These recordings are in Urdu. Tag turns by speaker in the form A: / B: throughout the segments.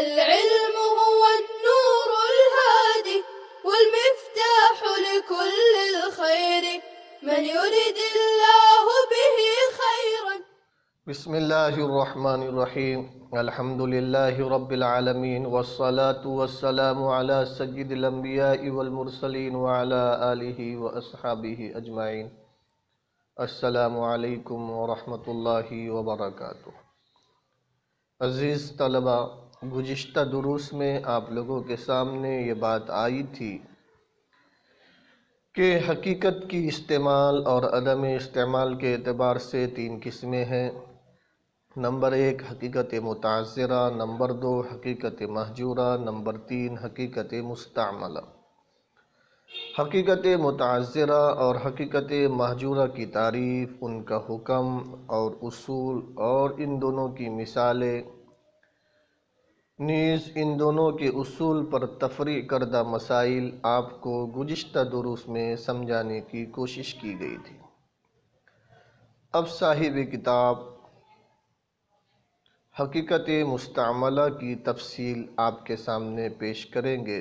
A: العلم هو النور الهادي والمفتاح لكل الخير من يرد الله به خيرا.
B: بسم اللہ الرحمن الرحیم الحمد للہ رب العالمین والصلاة والسلام علی سید الانبیاء والمرسلین وعلی آلہ واصحابہ اجمعین. السلام علیکم ورحمۃ اللہ وبرکاتہ. عزیز طلبہ، گزشتہ دروس میں آپ لوگوں کے سامنے یہ بات آئی تھی کہ حقیقت کی استعمال اور عدم استعمال کے اعتبار سے تین قسمیں ہیں. نمبر 1 حقیقت متعذرہ، نمبر 2 حقیقت مہجورہ، نمبر 3 حقیقت مستعملہ. حقیقت متعذرہ اور حقیقت مہجورہ کی تعریف، ان کا حکم اور اصول اور ان دونوں کی مثالیں، نیز ان دونوں کے اصول پر تفریع کردہ مسائل آپ کو گزشتہ دروس میں سمجھانے کی کوشش کی گئی تھی. اب صاحب کتاب حقیقت مستعملہ کی تفصیل آپ کے سامنے پیش کریں گے.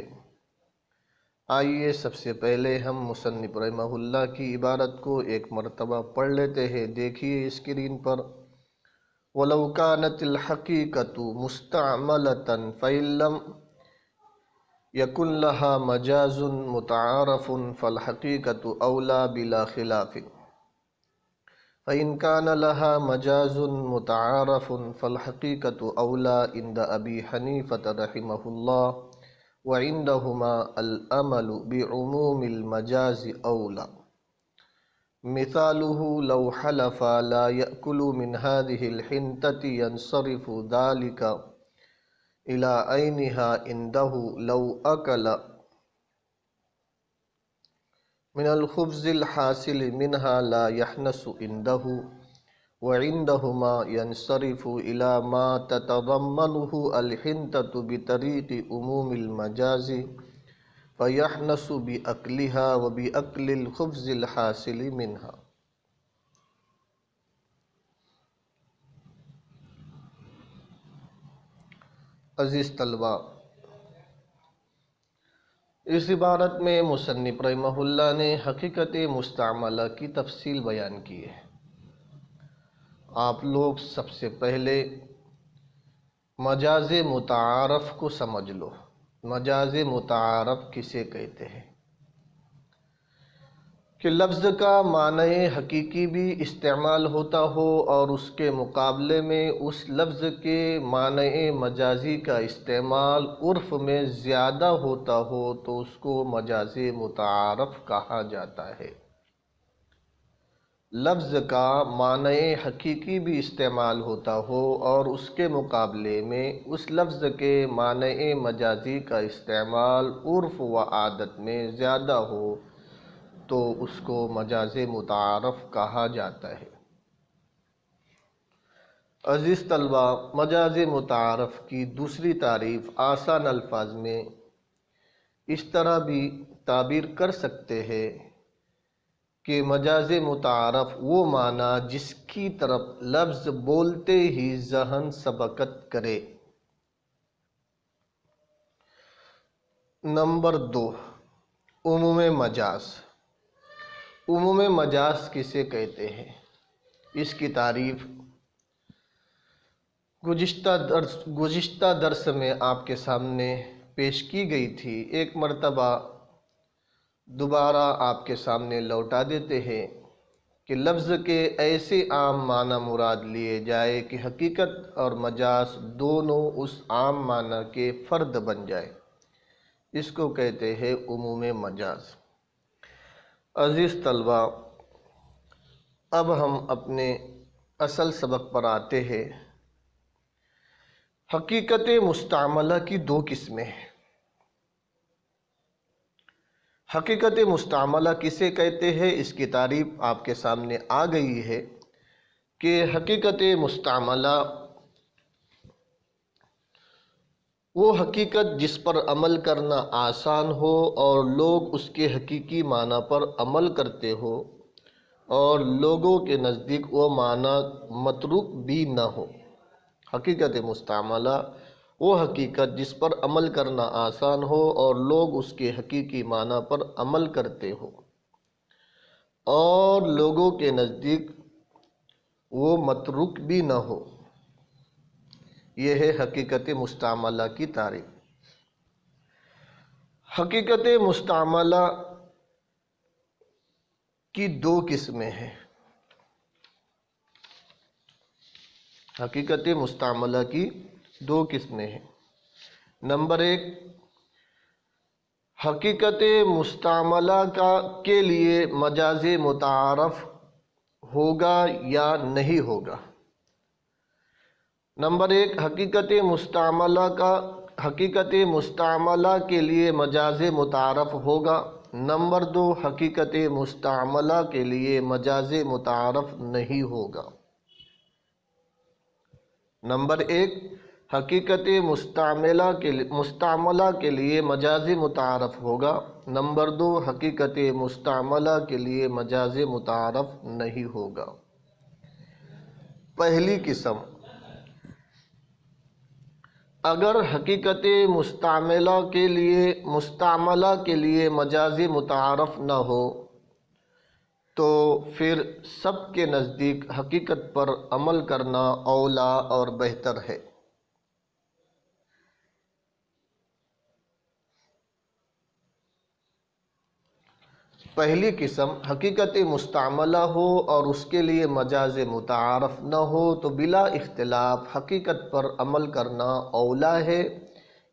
B: آئیے سب سے پہلے ہم مصنف رحمہ اللہ کی عبارت کو ایک مرتبہ پڑھ لیتے ہیں. دیکھیے اسکرین پر، وَلَوْ كَانَتِ الْحَقِيقَةُ مُسْتَعْمَلَةً فَإِن لَّمْ يَكُن لَّهَا مَجَازٌ مُتَعَارَفٌ فَالْحَقِيقَةُ أَوْلَىٰ بِلَا خِلَافٍ. فَإِن كَانَ لَهَا مَجَازٌ مُتَعَارَفٌ فَالْحَقِيقَةُ أَوْلَىٰ عِندَ أَبِي حَنِيفَةَ رَحِمَهُ اللَّهُ وَعِندَهُمَا الْأَمَلُ بِعُمُومِ الْمَجَازِ أَوْلَىٰ. مثاله لو حلف لا يأكل من هذه الحنطة ينصرف ذلك إلى عينها عنده لو أكل من الخبز الحاصل منها لا يحنس عنده وعندهما ينصرف إلى ما تتضمنه الحنطة بطريق عموم المجاز فيحنس بأكلها وبأكل الخبز الحاصل منها. عزیز طلبہ، اس عبارت میں مصنف رحمہ اللہ نے حقیقت مستعملہ کی تفصیل بیان کی ہے. آپ لوگ سب سے پہلے مجاز متعارف کو سمجھ لو. مجاز متعارف کسے کہتے ہیں؟ کہ لفظ کا معنی حقیقی بھی استعمال ہوتا ہو اور اس کے مقابلے میں اس لفظ کے معنی مجازی کا استعمال عرف میں زیادہ ہوتا ہو تو اس کو مجاز متعارف کہا جاتا ہے. لفظ کا معنی حقیقی بھی استعمال ہوتا ہو اور اس کے مقابلے میں اس لفظ کے معنی مجازی کا استعمال عرف و عادت میں زیادہ ہو تو اس کو مجاز متعارف کہا جاتا ہے. عزیز طلبہ، مجاز متعارف کی دوسری تعریف آسان الفاظ میں اس طرح بھی تعبیر کر سکتے ہیں کہ مجاز متعارف وہ معنی جس کی طرف لفظ بولتے ہی ذہن سبقت کرے. نمبر 2 عموم مجاز. عموم مجاز کسے کہتے ہیں؟ اس کی تعریف گزشتہ درس میں آپ کے سامنے پیش کی گئی تھی. ایک مرتبہ دوبارہ آپ کے سامنے لوٹا دیتے ہیں کہ لفظ کے ایسے عام معنی مراد لیے جائے کہ حقیقت اور مجاز دونوں اس عام معنی کے فرد بن جائے. اس کو کہتے ہیں عموم مجاز. عزیز طلبہ، اب ہم اپنے اصل سبق پر آتے ہیں. حقیقت مستعملہ کی دو قسمیں ہیں. حقیقت مستعملہ کسے کہتے ہیں؟ اس کی تعریف آپ کے سامنے آ گئی ہے کہ حقیقت مستعملہ وہ حقیقت جس پر عمل کرنا آسان ہو اور لوگ اس کے حقیقی معنی پر عمل کرتے ہو اور لوگوں کے نزدیک وہ معنی متروک بھی نہ ہو. حقیقت مستعملہ وہ حقیقت جس پر عمل کرنا آسان ہو اور لوگ اس کے حقیقی معنی پر عمل کرتے ہو اور لوگوں کے نزدیک وہ متروک بھی نہ ہو۔ یہ ہے حقیقت مستعملہ کی تعریف۔ حقیقت مستعملہ کی دو قسمیں ہیں۔ حقیقت مستعملہ کی دو قسمیں ہیں۔ نمبر ایک، حقیقت مستعملہ کے لیے مجاز متعارف ہوگا یا نہیں ہوگا۔ نمبر ایک، حقیقت مستعملہ کے لیے مجاز متعارف ہوگا۔ نمبر دو، حقیقت مستعملہ کے لیے مجاز متعارف نہیں ہوگا۔ نمبر ایک، حقیقت مستعملہ کے لیے مجاز متعارف ہوگا۔ نمبر دو، حقیقت مستعملہ کے لیے مجاز متعارف نہیں ہوگا۔ پہلی قسم، اگر حقیقت مستعملہ کے لیے مجاز متعارف نہ ہو تو پھر سب کے نزدیک حقیقت پر عمل کرنا اولا اور بہتر ہے۔ پہلی قسم، حقیقت مستعملہ ہو اور اس کے لیے مجاز متعارف نہ ہو تو بلا اختلاف حقیقت پر عمل کرنا اولا ہے،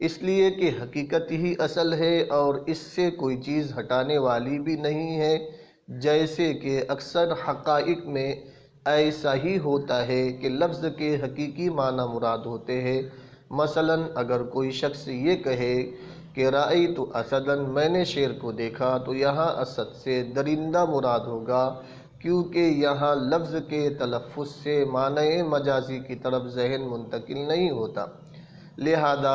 B: اس لیے کہ حقیقت ہی اصل ہے اور اس سے کوئی چیز ہٹانے والی بھی نہیں ہے، جیسے کہ اکثر حقائق میں ایسا ہی ہوتا ہے کہ لفظ کے حقیقی معنی مراد ہوتے ہیں۔ مثلا اگر کوئی شخص یہ کہے کہ رأیت اسدا، میں نے شیر کو دیکھا، تو یہاں اسد سے درندہ مراد ہوگا، کیونکہ یہاں لفظ کے تلفظ سے معنی مجازی کی طرف ذہن منتقل نہیں ہوتا، لہذا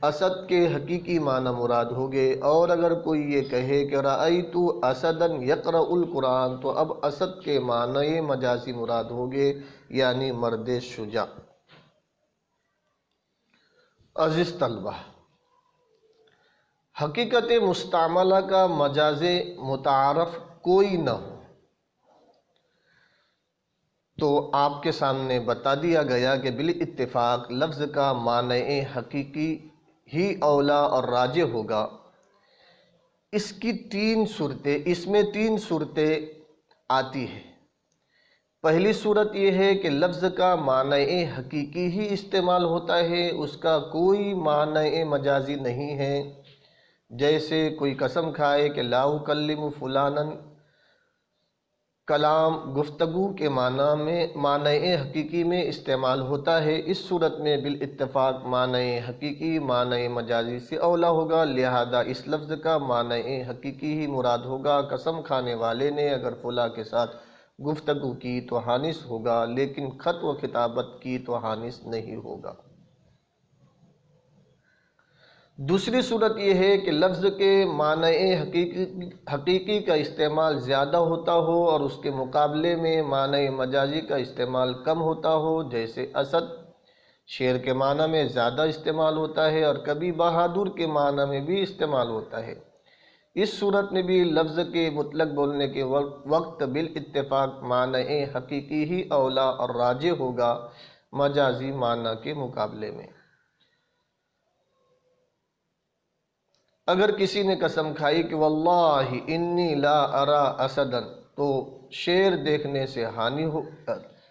B: اسد کے حقیقی معنی مراد ہوگے۔ اور اگر کوئی یہ کہے کہ رأیت اسدا یقرأ القرآن، تو اب اسد کے معنی مجازی مراد ہوگے، یعنی مرد شجاع۔ عزیز طلبہ، حقیقت مستعملہ کا مجاز متعارف کوئی نہ ہو تو آپ کے سامنے بتا دیا گیا کہ بالاتفاق لفظ کا معنی حقیقی ہی اولا اور راجح ہوگا۔ اس میں تین صورتیں آتی ہیں۔ پہلی صورت یہ ہے کہ لفظ کا معنی حقیقی ہی استعمال ہوتا ہے، اس کا کوئی معنی مجازی نہیں ہے، جیسے کوئی قسم کھائے کہ لا اکلم فلانا، کلام گفتگو کے معنی حقیقی میں استعمال ہوتا ہے۔ اس صورت میں بالاتفاق معنی حقیقی معنی مجازی سے اولا ہوگا، لہذا اس لفظ کا معنی حقیقی ہی مراد ہوگا۔ قسم کھانے والے نے اگر فلاں کے ساتھ گفتگو کی تو حانث ہوگا، لیکن خط و کتابت کی تو حانث نہیں ہوگا۔ دوسری صورت یہ ہے کہ لفظ کے معنی حقیقی کا استعمال زیادہ ہوتا ہو اور اس کے مقابلے میں معنی مجازی کا استعمال کم ہوتا ہو، جیسے اسد شیر کے معنی میں زیادہ استعمال ہوتا ہے اور کبھی بہادر کے معنی میں بھی استعمال ہوتا ہے۔ اس صورت میں بھی لفظ کے مطلق بولنے کے وقت بالاتفاق معنی حقیقی ہی اولا اور راجح ہوگا مجازی معنی کے مقابلے میں۔ اگر کسی نے قسم کھائی کہ واللہ انی لا ارا اسدا، تو شیر دیکھنے سے ہانی ہو،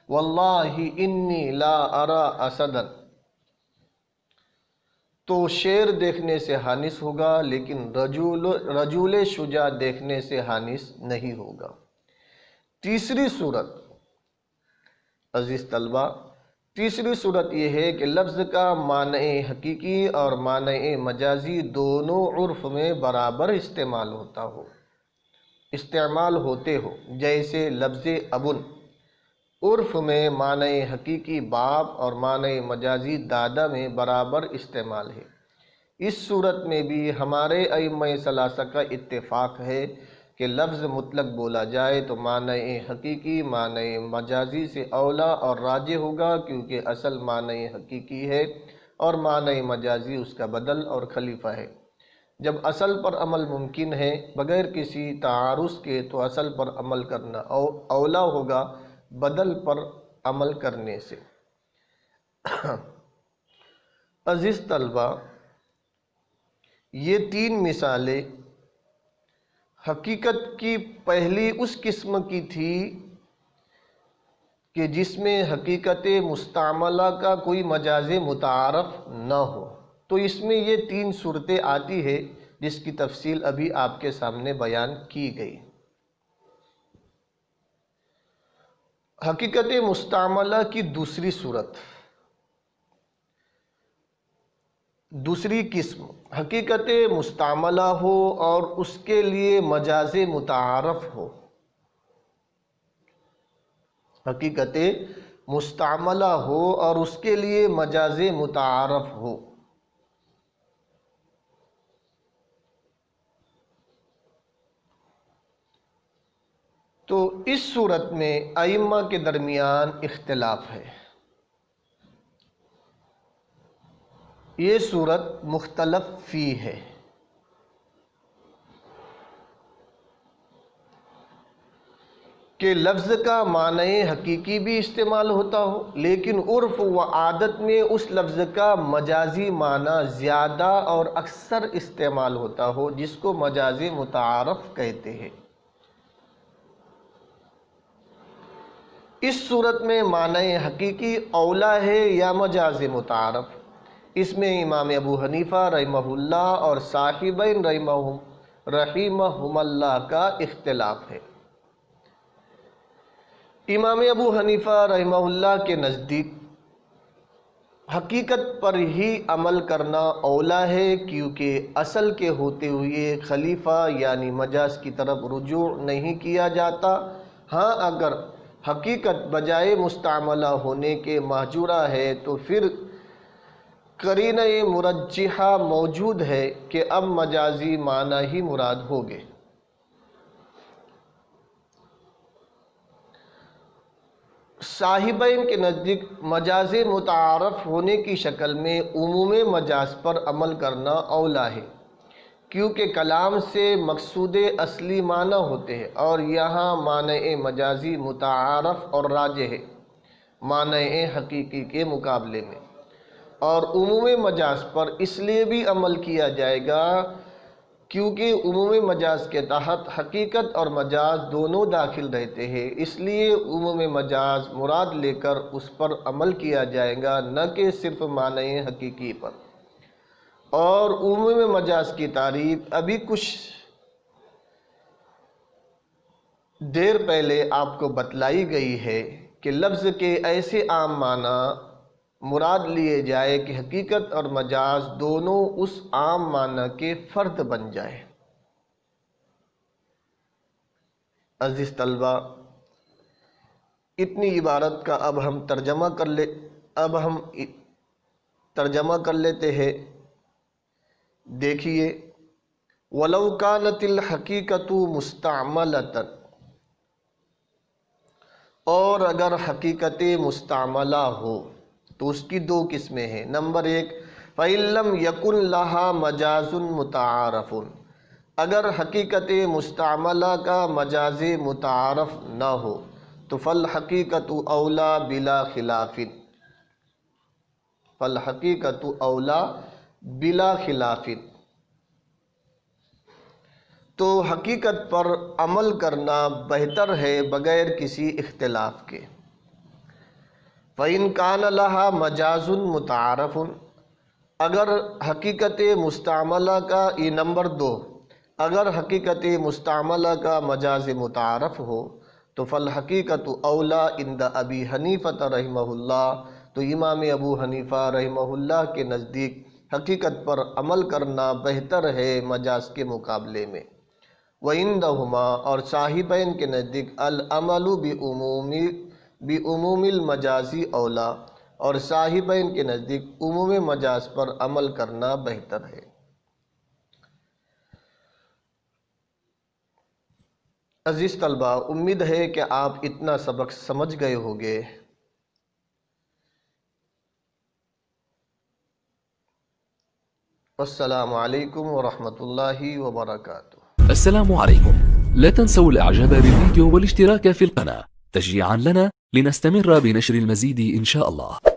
B: واللہ انی لا ارا اسدا، تو شیر دیکھنے سے حانث ہوگا، لیکن رجل شجاع دیکھنے سے حانث نہیں ہوگا۔ تیسری صورت، عزیز طلبہ، تیسری صورت یہ ہے کہ لفظ کا معنی حقیقی اور معنی مجازی دونوں عرف میں برابر استعمال ہوتے ہو، جیسے لفظ ابن عرف میں معنی حقیقی باپ اور معنی مجازی دادا میں برابر استعمال ہے۔ اس صورت میں بھی ہمارے ائمہ ثلاثہ کا اتفاق ہے کہ لفظ مطلق بولا جائے تو معنی حقیقی معنی مجازی سے اولا اور راجح ہوگا، کیونکہ اصل معنی حقیقی ہے اور معنی مجازی اس کا بدل اور خلیفہ ہے۔ جب اصل پر عمل ممکن ہے بغیر کسی تعارض کے تو اصل پر عمل کرنا اولا ہوگا بدل پر عمل کرنے سے۔ عزیز طلبہ، یہ تین مثالیں حقیقت کی پہلی اس قسم کی تھی کہ جس میں حقیقت مستعملہ کا کوئی مجاز متعارف نہ ہو، تو اس میں یہ تین صورتیں آتی ہے جس کی تفصیل ابھی آپ کے سامنے بیان کی گئی۔ حقیقت مستعملہ کی دوسری صورت، دوسری قسم حقیقت مستعملہ ہو اور اس کے لیے مجاز متعارف ہو۔ حقیقت مستعملہ ہو اور اس کے لیے مجاز متعارف ہو۔ تو اس صورت میں ائمہ کے درمیان اختلاف ہے۔ یہ صورت مختلف فی ہے۔ کہ لفظ کا معنی حقیقی بھی استعمال ہوتا ہو، لیکن عرف و عادت میں اس لفظ کا مجازی معنی زیادہ اور اکثر استعمال ہوتا ہو، جس کو مجاز متعارف کہتے ہیں۔ اس صورت میں معنی حقیقی اولا ہے یا مجاز متعارف؟ اس میں امام ابو حنیفہ رحمہ اللہ اور صاحبین رحمہم اللہ کا اختلاف ہے۔ امام ابو حنیفہ رحمہ اللہ کے نزدیک حقیقت پر ہی عمل کرنا اولا ہے، کیونکہ اصل کے ہوتے ہوئے خلیفہ یعنی مجاز کی طرف رجوع نہیں کیا جاتا۔ ہاں، اگر حقیقت بجائے مستعملہ ہونے کے محجورہ ہے تو پھر قرینہ مرجحہ موجود ہے کہ اب مجازی معنی ہی مراد ہوگے۔ صاحبین کے نزدیک مجاز متعارف ہونے کی شکل میں عموم مجاز پر عمل کرنا اولا ہے، کیونکہ کلام سے مقصود اصلی معنی ہوتے ہیں، اور یہاں معنی مجازی متعارف اور راجح ہے معنی حقیقی کے مقابلے میں۔ اور عموم مجاز پر اس لیے بھی عمل کیا جائے گا کیونکہ عموم مجاز کے تحت حقیقت اور مجاز دونوں داخل رہتے ہیں، اس لیے عموم مجاز مراد لے کر اس پر عمل کیا جائے گا، نہ کہ صرف معنی حقیقی پر۔ اور عموم مجاز کی تعریف ابھی کچھ دیر پہلے آپ کو بتلائی گئی ہے کہ لفظ کے ایسے عام معنی مراد لیے جائے کہ حقیقت اور مجاز دونوں اس عام معنی کے فرد بن جائے۔ عزیز طلبہ، اتنی عبارت کا اب ہم ترجمہ کر لیتے ہیں۔ دیکھیے، وَلَوْ كَانَتِ الْحَقِيقَةُ مُسْتَعْمَلَةً، اور اگر حقیقت مستعملہ ہو تو اس کی دو قسمیں ہیں۔ نمبر 1، فَإِن لَّمْ يَكُن لَّهَا مَجَازٌ مُتَعَارَفٌ، اگر حقیقت مستعملہ کا مجاز متعارف نہ ہو تو فَالْحَقِيقَةُ أَوْلَى بِلَا خِلَافٍ، فَالْحَقِيقَةُ أَوْلَى بِلَا خِلَافٍ، تو حقیقت پر عمل کرنا بہتر ہے بغیر کسی اختلاف کے۔ فَإِن كَانَ لَهَا مَجَازٌ مُتَعَارَفٌ، اگر حقیقت مستعملہ کا نمبر 2، اگر حقیقت مستعملہ کا مجاز متعارف ہو تو فَالْحَقِيقَةُ أَوْلَى عِنْدَ أَبِي حَنِيفَةَ رحمہ اللہ، تو امام ابو حنیفہ رحمہ اللہ کے نزدیک حقیقت پر عمل کرنا بہتر ہے مجاز کے مقابلے میں۔ وَعِنْدَهُمَا، اور صاحبین کے نزدیک العمل بعموم المجاز اولا، اور صاحبین کے نزدیک عموم مجاز پر عمل کرنا بہتر ہے۔ عزیز طلبہ، امید ہے کہ آپ اتنا سبق سمجھ گئے ہوں گے۔ السلام علیکم ورحمۃ اللہ وبرکاتہ.
C: السلام عليكم. لا تنسوا الاعجاب بالفيديو والاشتراك في القناة تشجيعا لنا لنستمر بنشر المزيد إن شاء الله.